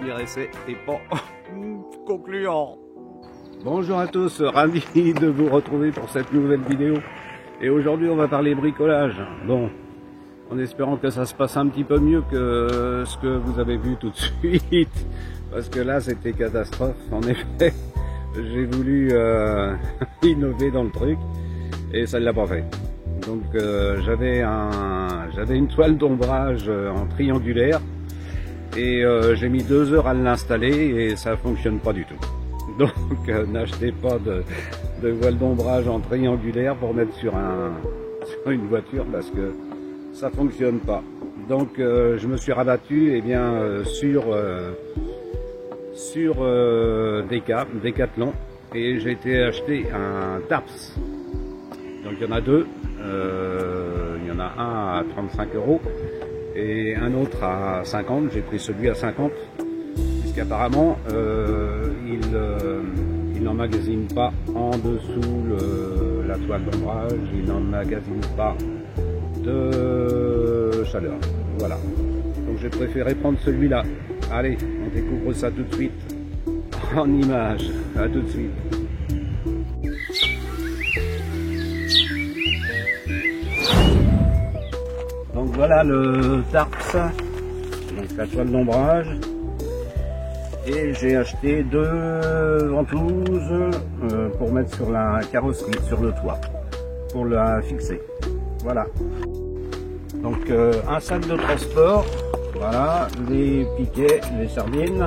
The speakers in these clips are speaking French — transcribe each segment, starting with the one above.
premier essai est pas concluant. Bonjour à tous, ravi de vous retrouver pour cette nouvelle vidéo. Et aujourd'hui on va parler bricolage. Bon, en espérant que ça se passe un petit peu mieux que ce que vous avez vu tout de suite. Parce que là c'était catastrophe. En effet, j'ai voulu innover dans le truc et ça ne l'a pas fait. Donc j'avais une toile d'ombrage en triangulaire et j'ai mis 2 heures à l'installer et ça fonctionne pas du tout. Donc n'achetez pas de voile d'ombrage en triangulaire pour mettre sur une voiture parce que ça fonctionne pas. Donc je me suis rabattu sur Decathlon et j'ai été acheter un Tarps. Donc il y en a 2. Il y en a un à 35 € et un autre à 50. J'ai pris celui à 50 puisqu'apparemment il n'emmagasine pas en dessous la toile d'ombrage, il n'emmagasine pas de chaleur. Voilà. Donc j'ai préféré prendre celui-là. Allez, on découvre ça tout de suite en images. À tout de suite. Donc voilà le Tarps, donc la toile d'ombrage, et j'ai acheté 2 ventouses pour mettre sur la carrosserie, sur le toit, pour la fixer. Voilà. Donc un sac de transport, voilà, les piquets, les sardines,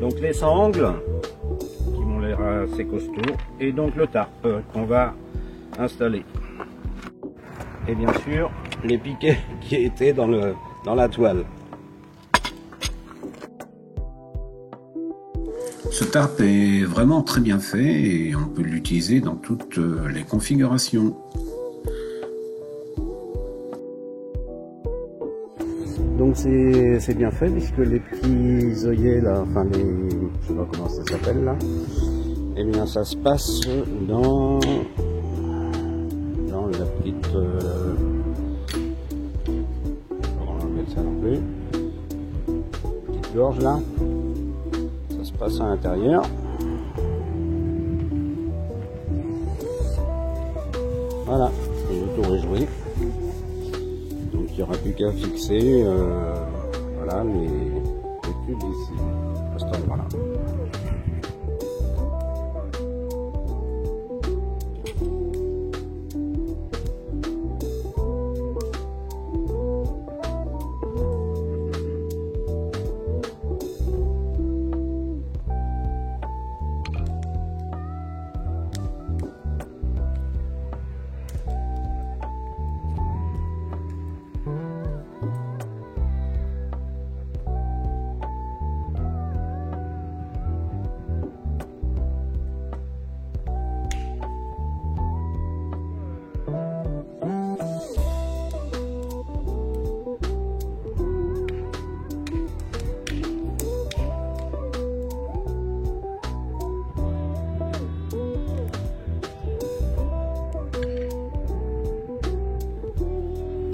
donc les sangles qui m'ont l'air assez costauds, et donc le tarp qu'on va installer. Et bien sûr les piquets qui étaient dans la toile. Ce tarp est vraiment très bien fait et on peut l'utiliser dans toutes les configurations. Donc c'est bien fait puisque les petits œillets là, enfin les, je sais pas comment ça s'appelle là, et bien ça se passe dans la petite petite gorge là, ça se passe à l'intérieur. Voilà, et le tour est joué. Donc il n'y aura plus qu'à fixer voilà, les tubes ici, à cet endroit là.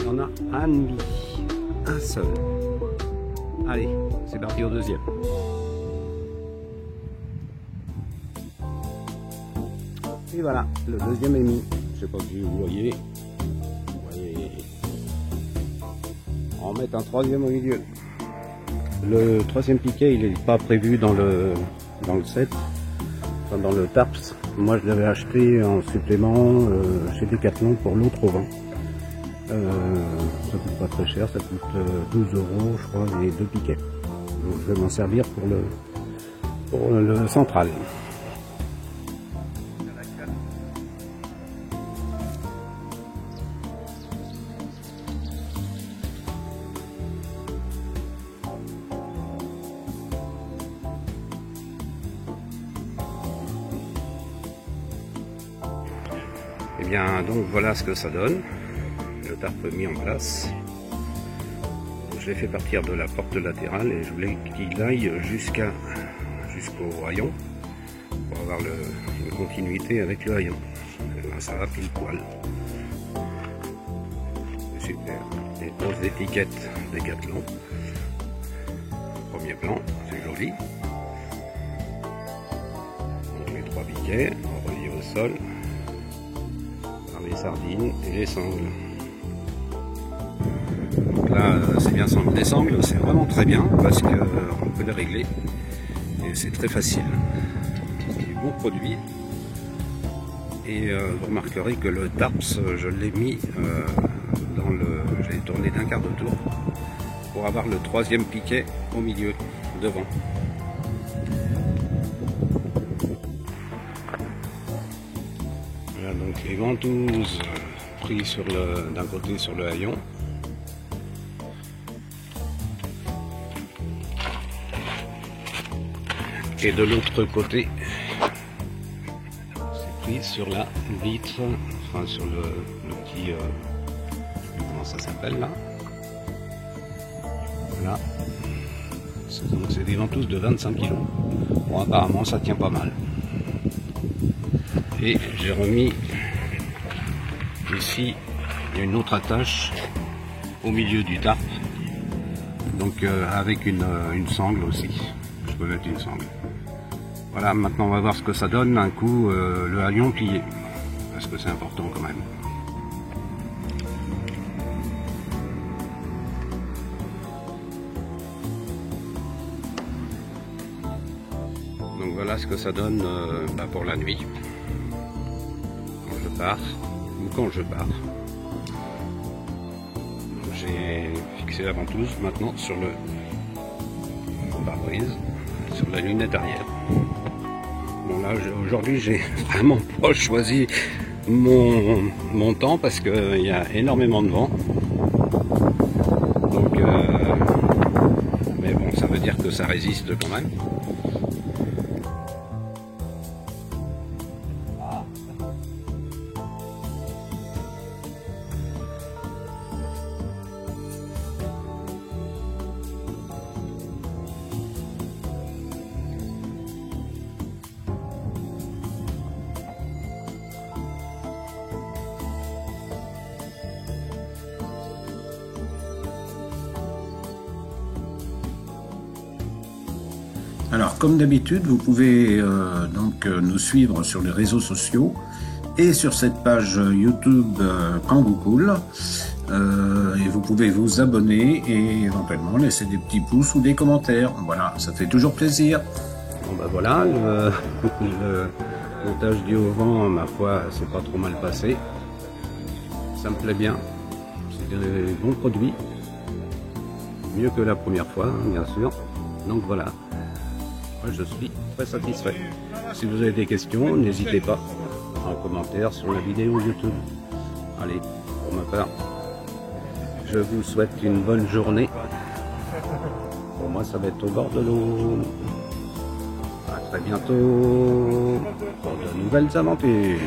On a un demi, un seul. Allez, c'est parti au deuxième. Et voilà, le deuxième est mis. Je sais pas si vous voyez. On va mettre un troisième au milieu. Le troisième piquet, il n'est pas prévu dans le set, enfin dans le Tarps. Moi, je l'avais acheté en supplément chez Decathlon pour l'autre au vent. Ça coûte pas très cher, ça coûte 12 €, je crois, les 2 piquets. Donc je vais m'en servir pour le central. Et bien donc voilà ce que ça donne. Le tarp mis en place. Je l'ai fait partir de la porte latérale et je voulais qu'il aille jusqu'au haillon pour avoir une continuité avec le haillon. Et là, ça va pile poil. C'est super. Les grosses étiquettes Decathlon. Premier plan, c'est joli. aujourd'hui. Donc les 3 piquets reliés au sol par les sardines et les sangles. Donc là c'est bien simple, les sangles c'est vraiment très bien parce qu'on peut les régler et c'est très facile. C'est bon produit. Et vous remarquerez que le tarps, je l'ai mis dans le... J'ai tourné d'un quart de tour pour avoir le 3e piquet au milieu, devant. Voilà donc les ventouses prises sur d'un côté sur le haillon. Et de l'autre côté, c'est pris sur la vitre, enfin sur le petit, comment ça s'appelle là. Voilà. C'est des ventouses de 25 kg. Bon, apparemment ça tient pas mal. Et j'ai remis ici, il y a une autre attache au milieu du tarp. Donc avec une sangle aussi. Je peux mettre une sangle. Voilà, maintenant on va voir ce que ça donne un coup le haillon plié. Parce que c'est important quand même. Donc voilà ce que ça donne pour la nuit. Quand je pars, ou quand je pars. J'ai fixé la ventouse maintenant sur le pare-brise, sur la lunette arrière. Bon là aujourd'hui j'ai vraiment pas choisi mon temps parce qu'il y a énormément de vent. Donc mais bon, ça veut dire que ça résiste quand même. Alors comme d'habitude, vous pouvez donc nous suivre sur les réseaux sociaux et sur cette page YouTube Kangoo Cool. Et vous pouvez vous abonner et éventuellement laisser des petits pouces ou des commentaires. Voilà, ça fait toujours plaisir. Bon bah voilà, le montage du haut vent, ma foi, c'est pas trop mal passé. Ça me plaît bien. C'est des bons produits. Mieux que la première fois, hein, bien sûr. Donc voilà. Moi, je suis très satisfait. Si vous avez des questions, n'hésitez pas en commentaire sur la vidéo YouTube. Allez, pour ma part, je vous souhaite une bonne journée. Pour moi, ça va être au bord de l'eau. À très bientôt pour de nouvelles aventures.